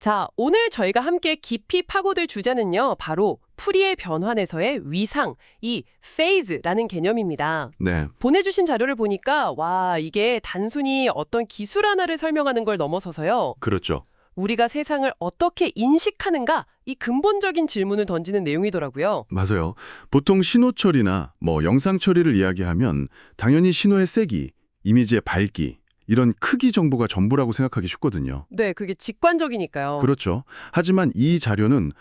자, 오늘 저희가 함께 깊이 파고들 주제는요, 바로 풀이의 변환에서의 위상, 이 phase라는 개념입니다. 네, 보내주신 자료를 보니까, 와, 이게 단순히 어떤 기술 하나를 설명하는 걸 넘어서서요, 그렇죠. 우리가 세상을 어떻게 인식하는가, 이 근본적인 질문을 던지는 내용이더라고요. 맞아요. 보통 신호 처리나 영상 처리를 이야기하면 당연히 신호의 세기, 이미지의 밝기, 이런 크기 정보가 전부라고 생각하기 쉽거든요. 네, 그게 직관적이니까요. 그렇죠. 하지만 이 자료는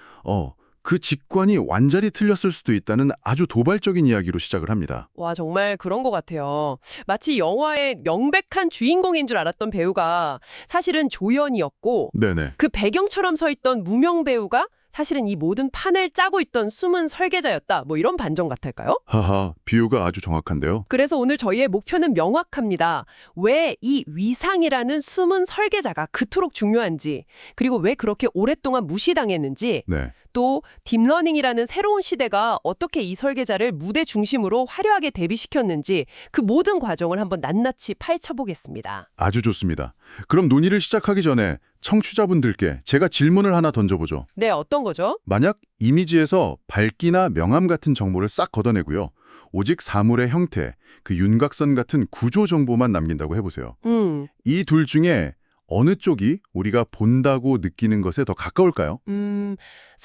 그 직관이 완전히 틀렸을 수도 있다는 아주 도발적인 이야기로 시작을 합니다. 와, 정말 그런 것 같아요. 마치 영화의 명백한 주인공인 줄 알았던 배우가 사실은 조연이었고, 네네. 그 배경처럼 서 있던 무명 배우가 사실은 이 모든 판을 짜고 있던 숨은 설계자였다. 뭐 이런 반전 같을까요? 하하, 비유가 아주 정확한데요. 그래서 오늘 저희의 목표는 명확합니다. 왜 이 위상이라는 숨은 설계자가 그토록 중요한지, 그리고 왜 그렇게 오랫동안 무시당했는지, 네. 또 딥러닝이라는 새로운 시대가 어떻게 이 설계자를 무대 중심으로 화려하게 대비시켰는지 그 모든 과정을 한번 낱낱이 파헤쳐보겠습니다. 아주 좋습니다. 그럼 논의를 시작하기 전에 청취자분들께 제가 질문을 하나 던져보죠. 네, 어떤 거죠? 만약 이미지에서 밝기나 명암 같은 정보를 싹 걷어내고요. 오직 사물의 형태, 그 윤곽선 같은 구조 정보만 남긴다고 해보세요. 이 둘 중에 어느 쪽이 우리가 본다고 느끼는 것에 더 가까울까요?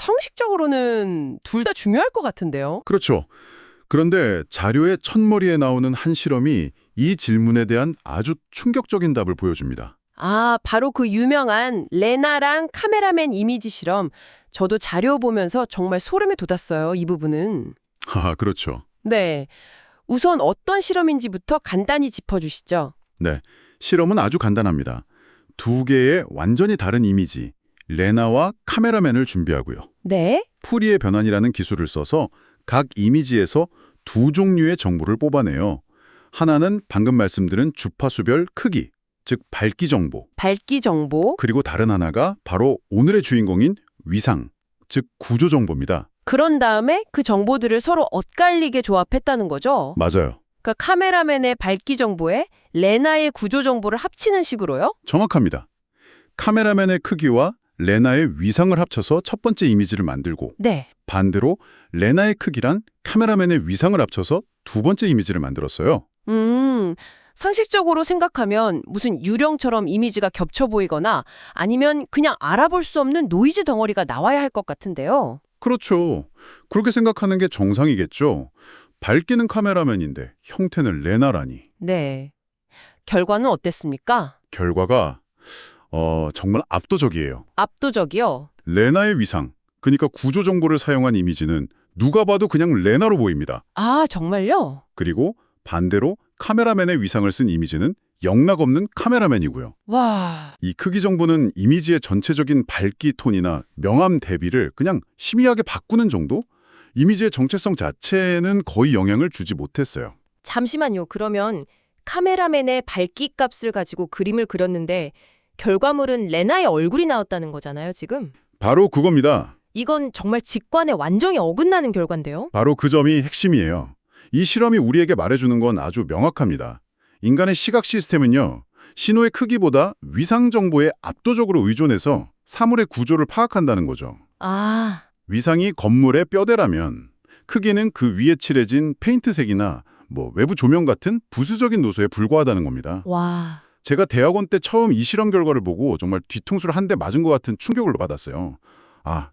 상식적으로는 둘 다 중요할 것 같은데요. 그렇죠. 그런데 자료의 첫머리에 나오는 한 실험이 이 질문에 대한 아주 충격적인 답을 보여줍니다. 아, 바로 그 유명한 레나랑 카메라맨 이미지 실험. 저도 자료 보면서 정말 소름이 돋았어요, 이 부분은. 그렇죠. 네. 우선 어떤 실험인지부터 간단히 짚어주시죠. 네, 실험은 아주 간단합니다. 두 개의 완전히 다른 이미지, 레나와 카메라맨을 준비하고요. 네. 풀이의 변환이라는 기술을 써서 각 이미지에서 두 종류의 정보를 뽑아내요. 하나는 방금 말씀드린 주파수별 크기, 즉 밝기 정보. 밝기 정보. 그리고 다른 하나가 바로 오늘의 주인공인 위상, 즉 구조 정보입니다. 그런 다음에 그 정보들을 서로 엇갈리게 조합했다는 거죠. 맞아요. 그러니까 카메라맨의 밝기 정보에 레나의 구조 정보를 합치는 식으로요? 정확합니다. 카메라맨의 크기와 레나의 위상을 합쳐서 첫 번째 이미지를 만들고 네. 반대로 레나의 크기란 카메라맨의 위상을 합쳐서 두 번째 이미지를 만들었어요. 상식적으로 생각하면 무슨 유령처럼 이미지가 겹쳐 보이거나 아니면 그냥 알아볼 수 없는 노이즈 덩어리가 나와야 할 것 같은데요. 그렇죠. 그렇게 생각하는 게 정상이겠죠. 밝기는 카메라맨인데 형태는 레나라니. 네. 결과는 어땠습니까? 결과가 정말 압도적이에요. 압도적이요. 레나의 위상, 그러니까 구조 정보를 사용한 이미지는 누가 봐도 그냥 레나로 보입니다. 아, 정말요? 그리고 반대로 카메라맨의 위상을 쓴 이미지는 영락없는 카메라맨이고요. 와. 이 크기 정보는 이미지의 전체적인 밝기 톤이나 명암 대비를 그냥 희미하게 바꾸는 정도? 이미지의 정체성 자체는 거의 영향을 주지 못했어요. 잠시만요. 그러면 카메라맨의 밝기 값을 가지고 그림을 그렸는데 결과물은 레나의 얼굴이 나왔다는 거잖아요, 지금. 바로 그겁니다. 이건 정말 직관에 완전히 어긋나는 결과인데요. 바로 그 점이 핵심이에요. 이 실험이 우리에게 말해주는 건 아주 명확합니다. 인간의 시각 시스템은요, 신호의 크기보다 위상 정보에 압도적으로 의존해서 사물의 구조를 파악한다는 거죠. 아, 위상이 건물의 뼈대라면 크기는 그 위에 칠해진 페인트색이나 외부 조명 같은 부수적인 요소에 불과하다는 겁니다. 와. 제가 대학원 때 처음 이 실험 결과를 보고 정말 뒤통수를 한 대 맞은 것 같은 충격을 받았어요.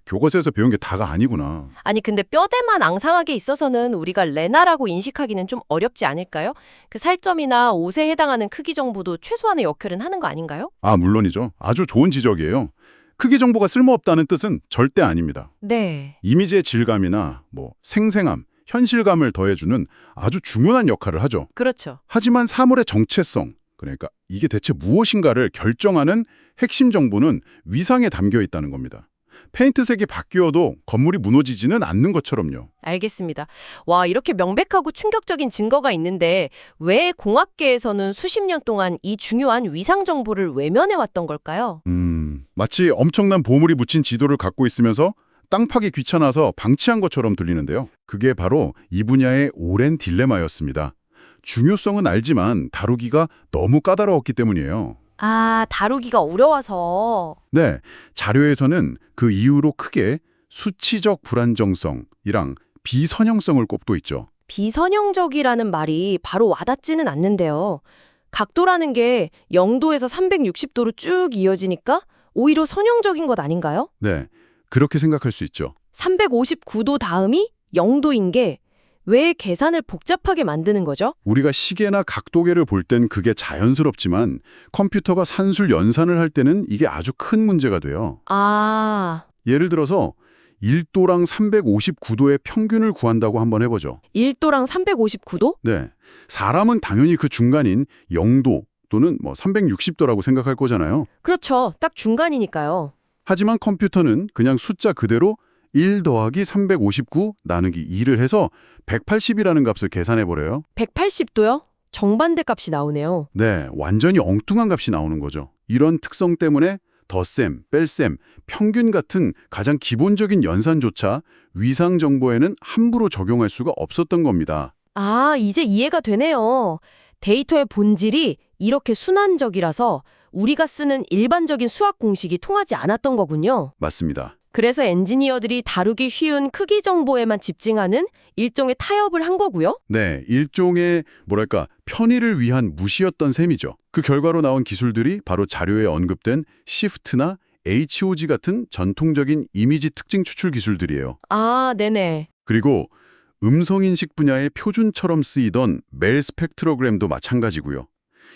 교과서에서 배운 게 다가 아니구나. 아니 근데 뼈대만 앙상하게 있어서는 우리가 레나라고 인식하기는 좀 어렵지 않을까요? 그 살점이나 옷에 해당하는 크기 정보도 최소한의 역할은 하는 거 아닌가요? 물론이죠. 아주 좋은 지적이에요. 크기 정보가 쓸모없다는 뜻은 절대 아닙니다. 네. 이미지의 질감이나 생생함, 현실감을 더해주는 아주 중요한 역할을 하죠. 그렇죠. 하지만 사물의 정체성, 그러니까 이게 대체 무엇인가를 결정하는 핵심 정보는 위상에 담겨 있다는 겁니다. 페인트색이 바뀌어도 건물이 무너지지는 않는 것처럼요. 알겠습니다. 와, 이렇게 명백하고 충격적인 증거가 있는데 왜 공학계에서는 수십 년 동안 이 중요한 위상 정보를 외면해왔던 걸까요? 마치 엄청난 보물이 묻힌 지도를 갖고 있으면서 땅 파기 귀찮아서 방치한 것처럼 들리는데요. 그게 바로 이 분야의 오랜 딜레마였습니다. 중요성은 알지만 다루기가 너무 까다로웠기 때문이에요. 아, 다루기가 어려워서. 네, 자료에서는 그 이후로 크게 수치적 불안정성이랑 비선형성을 꼽고 있죠. 비선형적이라는 말이 바로 와닿지는 않는데요. 각도라는 게 0도에서 360도로 쭉 이어지니까 오히려 선형적인 것 아닌가요? 네, 그렇게 생각할 수 있죠. 359도 다음이 0도인 게 왜 계산을 복잡하게 만드는 거죠? 우리가 시계나 각도계를 볼 땐 그게 자연스럽지만 컴퓨터가 산술 연산을 할 때는 이게 아주 큰 문제가 돼요. 아, 예를 들어서 1도랑 359도의 평균을 구한다고 한번 해보죠. 1도랑 359도? 네, 사람은 당연히 그 중간인 0도 또는 360도라고 생각할 거잖아요. 그렇죠. 딱 중간이니까요. 하지만 컴퓨터는 그냥 숫자 그대로 1 더하기 359 나누기 2를 해서 180이라는 값을 계산해버려요. 180도요? 정반대 값이 나오네요. 네, 완전히 엉뚱한 값이 나오는 거죠. 이런 특성 때문에 덧셈, 뺄셈, 평균 같은 가장 기본적인 연산조차 위상 정보에는 함부로 적용할 수가 없었던 겁니다. 아, 이제 이해가 되네요. 데이터의 본질이 이렇게 순환적이라서 우리가 쓰는 일반적인 수학 공식이 통하지 않았던 거군요. 맞습니다. 그래서 엔지니어들이 다루기 쉬운 크기 정보에만 집중하는 일종의 타협을 한 거고요. 네, 일종의 편의를 위한 무시였던 셈이죠. 그 결과로 나온 기술들이 바로 자료에 언급된 시프트나 HOG 같은 전통적인 이미지 특징 추출 기술들이에요. 아, 네네. 그리고 음성인식 분야의 표준처럼 쓰이던 멜 스펙트로그램도 마찬가지고요.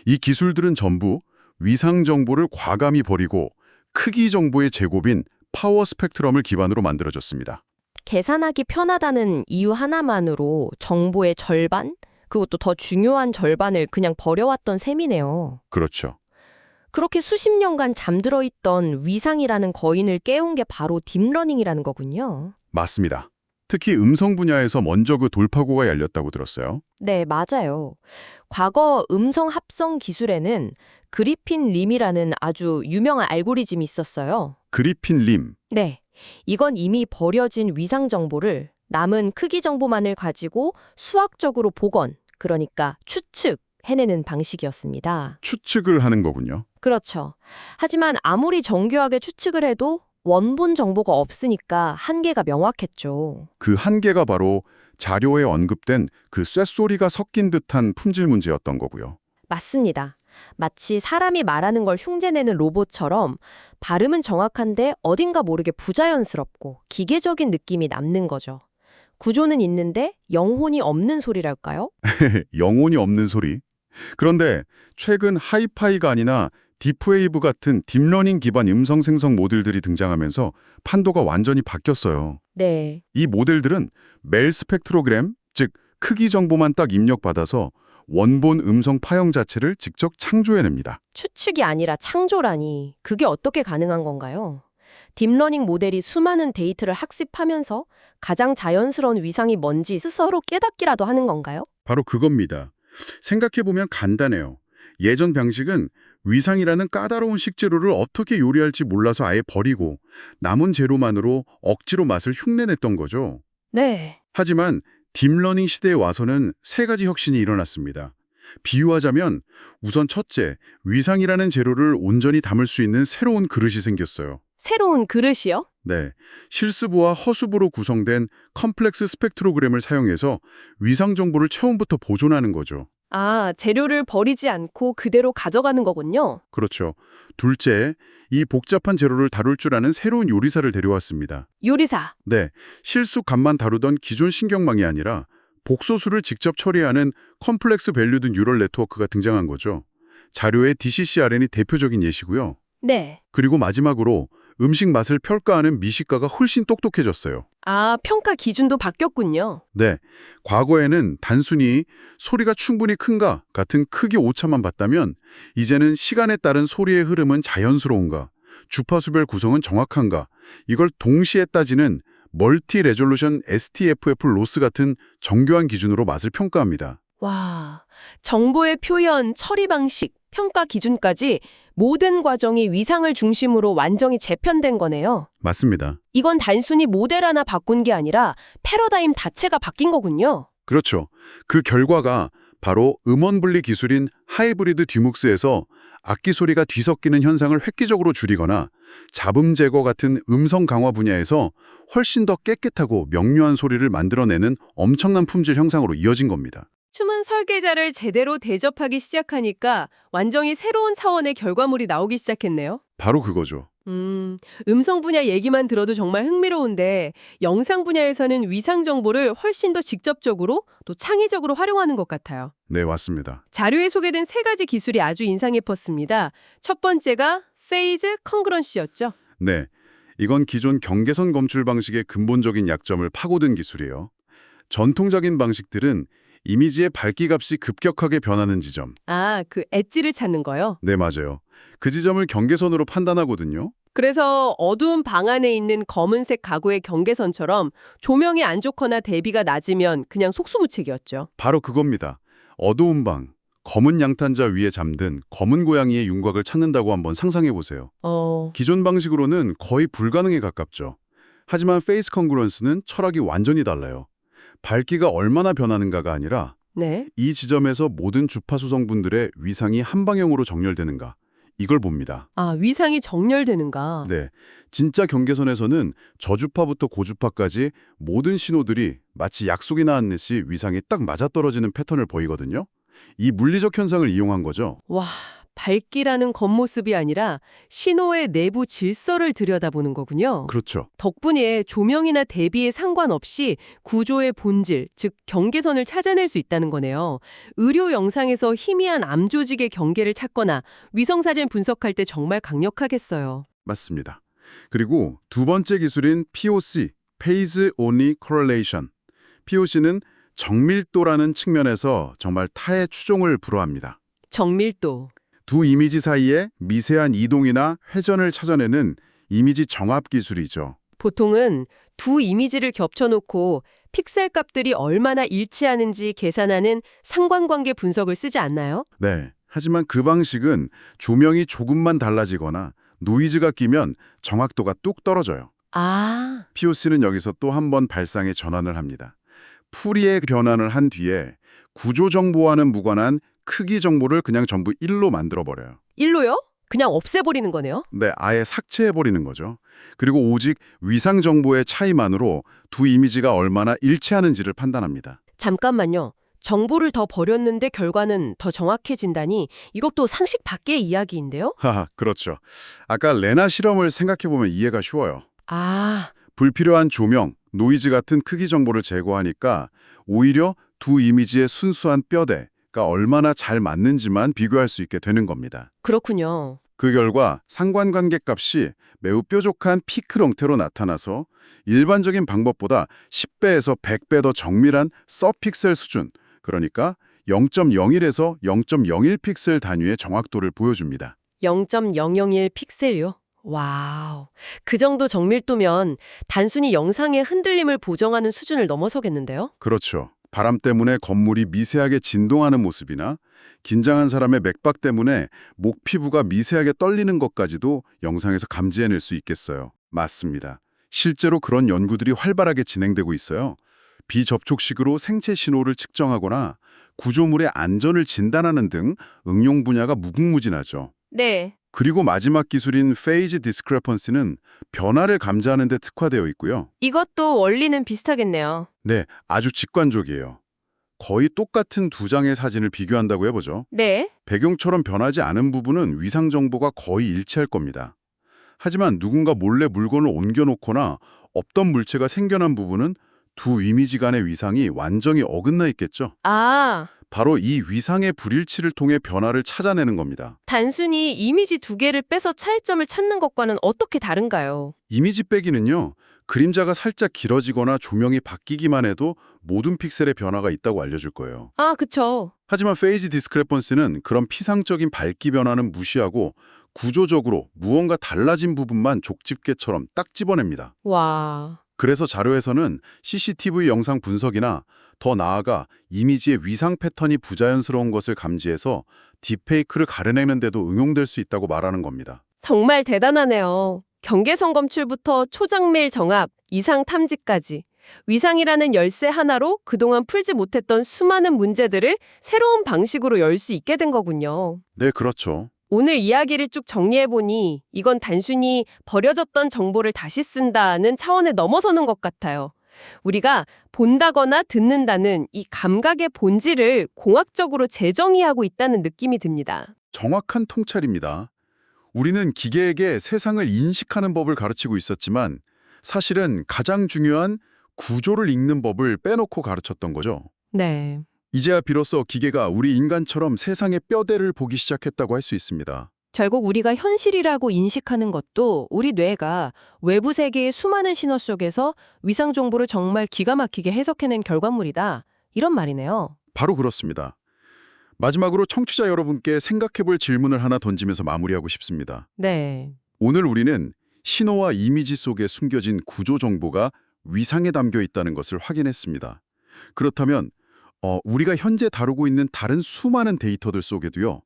이 기술들은 전부 위상 정보를 과감히 버리고 크기 정보의 제곱인 파워 스펙트럼을 기반으로 만들어졌습니다. 계산하기 편하다는 이유 하나만으로 정보의 절반, 그것도 더 중요한 절반을 그냥 버려왔던 셈이네요. 그렇죠. 그렇게 수십 년간 잠들어 있던 위상이라는 거인을 깨운 게 바로 딥러닝이라는 거군요. 맞습니다. 특히 음성 분야에서 먼저 그 돌파구가 열렸다고 들었어요. 네, 맞아요. 과거 음성 합성 기술에는 그리핀 림이라는 아주 유명한 알고리즘이 있었어요. 그리핀 림. 네, 이건 이미 버려진 위상 정보를 남은 크기 정보만을 가지고 수학적으로 복원, 그러니까 추측, 해내는 방식이었습니다. 추측을 하는 거군요. 그렇죠. 하지만 아무리 정교하게 추측을 해도 원본 정보가 없으니까 한계가 명확했죠. 그 한계가 바로 자료에 언급된 그 쇳소리가 섞인 듯한 품질 문제였던 거고요. 맞습니다. 마치 사람이 말하는 걸 흉내내는 로봇처럼 발음은 정확한데 어딘가 모르게 부자연스럽고 기계적인 느낌이 남는 거죠. 구조는 있는데 영혼이 없는 소리랄까요? 영혼이 없는 소리. 그런데 최근 하이파이가 아니라 딥웨이브 같은 딥러닝 기반 음성 생성 모델들이 등장하면서 판도가 완전히 바뀌었어요. 네. 이 모델들은 멜 스펙트로그램, 즉 크기 정보만 딱 입력받아서 원본 음성 파형 자체를 직접 창조해냅니다. 추측이 아니라 창조라니 그게 어떻게 가능한 건가요? 딥러닝 모델이 수많은 데이터를 학습하면서 가장 자연스러운 위상이 뭔지 스스로 깨닫기라도 하는 건가요? 바로 그겁니다. 생각해보면 간단해요. 예전 방식은 위상이라는 까다로운 식재료를 어떻게 요리할지 몰라서 아예 버리고 남은 재료만으로 억지로 맛을 흉내냈던 거죠. 네. 하지만 딥러닝 시대에 와서는 세 가지 혁신이 일어났습니다. 비유하자면 우선 첫째, 위상이라는 재료를 온전히 담을 수 있는 새로운 그릇이 생겼어요. 새로운 그릇이요? 네, 실수부와 허수부로 구성된 컴플렉스 스펙트로그램을 사용해서 위상 정보를 처음부터 보존하는 거죠. 아, 재료를 버리지 않고 그대로 가져가는 거군요. 그렇죠. 둘째, 이 복잡한 재료를 다룰 줄 아는 새로운 요리사를 데려왔습니다. 요리사. 네, 실수 값만 다루던 기존 신경망이 아니라 복소수를 직접 처리하는 컴플렉스 밸류드 뉴럴 네트워크가 등장한 거죠. 자료의 DCCRN이 대표적인 예시고요. 네. 그리고 마지막으로 음식 맛을 평가하는 미식가가 훨씬 똑똑해졌어요. 아, 평가 기준도 바뀌었군요. 네, 과거에는 단순히 소리가 충분히 큰가 같은 크기 오차만 봤다면 이제는 시간에 따른 소리의 흐름은 자연스러운가, 주파수별 구성은 정확한가, 이걸 동시에 따지는 멀티 레졸루션 STFF 로스 같은 정교한 기준으로 맛을 평가합니다. 와, 정보의 표현, 처리 방식, 평가 기준까지 모든 과정이 위상을 중심으로 완전히 재편된 거네요. 맞습니다. 이건 단순히 모델 하나 바꾼 게 아니라 패러다임 자체가 바뀐 거군요. 그렇죠. 그 결과가 바로 음원 분리 기술인 하이브리드 듀묵스에서 악기 소리가 뒤섞이는 현상을 획기적으로 줄이거나 잡음 제거 같은 음성 강화 분야에서 훨씬 더 깨끗하고 명료한 소리를 만들어내는 엄청난 품질 향상으로 이어진 겁니다. 춤은 설계자를 제대로 대접하기 시작하니까 완전히 새로운 차원의 결과물이 나오기 시작했네요. 바로 그거죠. 음성 분야 얘기만 들어도 정말 흥미로운데 영상 분야에서는 위상 정보를 훨씬 더 직접적으로 또 창의적으로 활용하는 것 같아요. 네, 맞습니다. 자료에 소개된 세 가지 기술이 아주 인상 깊었습니다. 첫 번째가 페이즈 컨그런시였죠. 네, 이건 기존 경계선 검출 방식의 근본적인 약점을 파고든 기술이에요. 전통적인 방식들은 이미지의 밝기값이 급격하게 변하는 지점. 아, 그 엣지를 찾는 거요? 네, 맞아요. 그 지점을 경계선으로 판단하거든요. 그래서 어두운 방 안에 있는 검은색 가구의 경계선처럼 조명이 안 좋거나 대비가 낮으면 그냥 속수무책이었죠. 바로 그겁니다. 어두운 방, 검은 양탄자 위에 잠든 검은 고양이의 윤곽을 찾는다고 한번 상상해 보세요. 기존 방식으로는 거의 불가능에 가깝죠. 하지만 페이스 컨그런스는 철학이 완전히 달라요. 밝기가 얼마나 변하는가가 아니라 네. 이 지점에서 모든 주파수 성분들의 위상이 한 방향으로 정렬되는가, 이걸 봅니다. 아, 위상이 정렬되는가? 네, 진짜 경계선에서는 저주파부터 고주파까지 모든 신호들이 마치 약속이 나왔듯이 위상이 딱 맞아떨어지는 패턴을 보이거든요. 이 물리적 현상을 이용한 거죠. 와, 밝기라는 겉모습이 아니라 신호의 내부 질서를 들여다보는 거군요. 그렇죠. 덕분에 조명이나 대비에 상관없이 구조의 본질, 즉 경계선을 찾아낼 수 있다는 거네요. 의료 영상에서 희미한 암 조직의 경계를 찾거나 위성사진 분석할 때 정말 강력하겠어요. 맞습니다. 그리고 두 번째 기술인 POC, Phase Only Correlation. POC는 정밀도라는 측면에서 정말 타의 추종을 불허합니다. 정밀도. 두 이미지 사이에 미세한 이동이나 회전을 찾아내는 이미지 정합 기술이죠. 보통은 두 이미지를 겹쳐놓고 픽셀 값들이 얼마나 일치하는지 계산하는 상관관계 분석을 쓰지 않나요? 네. 하지만 그 방식은 조명이 조금만 달라지거나 노이즈가 끼면 정확도가 뚝 떨어져요. 아, POC는 여기서 또 한 번 발상의 전환을 합니다. 풀이의 변환을 한 뒤에 구조 정보와는 무관한 크기 정보를 그냥 전부 1로 만들어버려요. 일로요? 그냥 없애버리는 거네요? 네, 아예 삭제해버리는 거죠. 그리고 오직 위상 정보의 차이만으로 두 이미지가 얼마나 일치하는지를 판단합니다. 잠깐만요. 정보를 더 버렸는데 결과는 더 정확해진다니 이것도 상식 밖의 이야기인데요? 하하, 그렇죠. 아까 레나 실험을 생각해보면 이해가 쉬워요. 아, 불필요한 조명, 노이즈 같은 크기 정보를 제거하니까 오히려 두 이미지의 순수한 뼈대가 얼마나 잘 맞는지만 비교할 수 있게 되는 겁니다. 그렇군요. 그 결과 상관관계 값이 매우 뾰족한 피크 형태로 나타나서 일반적인 방법보다 10배에서 100배 더 정밀한 서픽셀 수준, 그러니까 0.01에서 0.01 픽셀 단위의 정확도를 보여줍니다. 0.001 픽셀요? 와우. 그 정도 정밀도면 단순히 영상의 흔들림을 보정하는 수준을 넘어서겠는데요? 그렇죠. 바람 때문에 건물이 미세하게 진동하는 모습이나 긴장한 사람의 맥박 때문에 목 피부가 미세하게 떨리는 것까지도 영상에서 감지해낼 수 있겠어요. 맞습니다. 실제로 그런 연구들이 활발하게 진행되고 있어요. 비접촉식으로 생체 신호를 측정하거나 구조물의 안전을 진단하는 등 응용 분야가 무궁무진하죠. 네. 그리고 마지막 기술인 페이즈 디스크레펀시는 변화를 감지하는 데 특화되어 있고요. 이것도 원리는 비슷하겠네요. 네, 아주 직관적이에요. 거의 똑같은 두 장의 사진을 비교한다고 해보죠. 네. 배경처럼 변하지 않은 부분은 위상 정보가 거의 일치할 겁니다. 하지만 누군가 몰래 물건을 옮겨놓거나 없던 물체가 생겨난 부분은 두 이미지 간의 위상이 완전히 어긋나 있겠죠. 아, 바로 이 위상의 불일치를 통해 변화를 찾아내는 겁니다. 단순히 이미지 두 개를 빼서 차이점을 찾는 것과는 어떻게 다른가요? 이미지 빼기는요, 그림자가 살짝 길어지거나 조명이 바뀌기만 해도 모든 픽셀의 변화가 있다고 알려줄 거예요. 아, 그쵸. 하지만 페이지 디스크레펀스는 그런 피상적인 밝기 변화는 무시하고 구조적으로 무언가 달라진 부분만 족집게처럼 딱 집어냅니다. 와. 그래서 자료에서는 CCTV 영상 분석이나 더 나아가 이미지의 위상 패턴이 부자연스러운 것을 감지해서 딥페이크를 가려내는 데도 응용될 수 있다고 말하는 겁니다. 정말 대단하네요. 경계선 검출부터 초장밀 정합, 이상 탐지까지. 위상이라는 열쇠 하나로 그동안 풀지 못했던 수많은 문제들을 새로운 방식으로 열 수 있게 된 거군요. 네, 그렇죠. 오늘 이야기를 쭉 정리해보니 이건 단순히 버려졌던 정보를 다시 쓴다는 차원에 넘어서는 것 같아요. 우리가 본다거나 듣는다는 이 감각의 본질을 공학적으로 재정의하고 있다는 느낌이 듭니다. 정확한 통찰입니다. 우리는 기계에게 세상을 인식하는 법을 가르치고 있었지만 사실은 가장 중요한 구조를 읽는 법을 빼놓고 가르쳤던 거죠. 네. 이제야 비로소 기계가 우리 인간처럼 세상의 뼈대를 보기 시작했다고 할 수 있습니다. 결국 우리가 현실이라고 인식하는 것도 우리 뇌가 외부 세계의 수많은 신호 속에서 위상 정보를 정말 기가 막히게 해석해낸 결과물이다. 이런 말이네요. 바로 그렇습니다. 마지막으로 청취자 여러분께 생각해볼 질문을 하나 던지면서 마무리하고 싶습니다. 네. 오늘 우리는 신호와 이미지 속에 숨겨진 구조 정보가 위상에 담겨 있다는 것을 확인했습니다. 그렇다면 우리가 현재 다루고 있는 다른 수많은 데이터들 속에도요.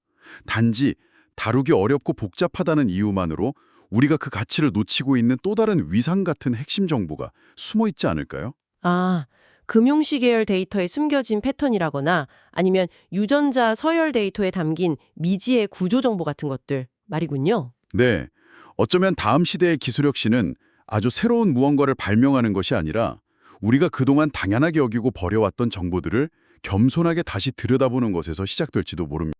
단지 다루기 어렵고 복잡하다는 이유만으로 우리가 그 가치를 놓치고 있는 또 다른 위상 같은 핵심 정보가 숨어 있지 않을까요? 금융시 계열 데이터에 숨겨진 패턴이라거나 아니면 유전자 서열 데이터에 담긴 미지의 구조 정보 같은 것들 말이군요. 네. 어쩌면 다음 시대의 기술혁신은 아주 새로운 무언가를 발명하는 것이 아니라 우리가 그동안 당연하게 여기고 버려왔던 정보들을 겸손하게 다시 들여다보는 것에서 시작될지도 모릅니다.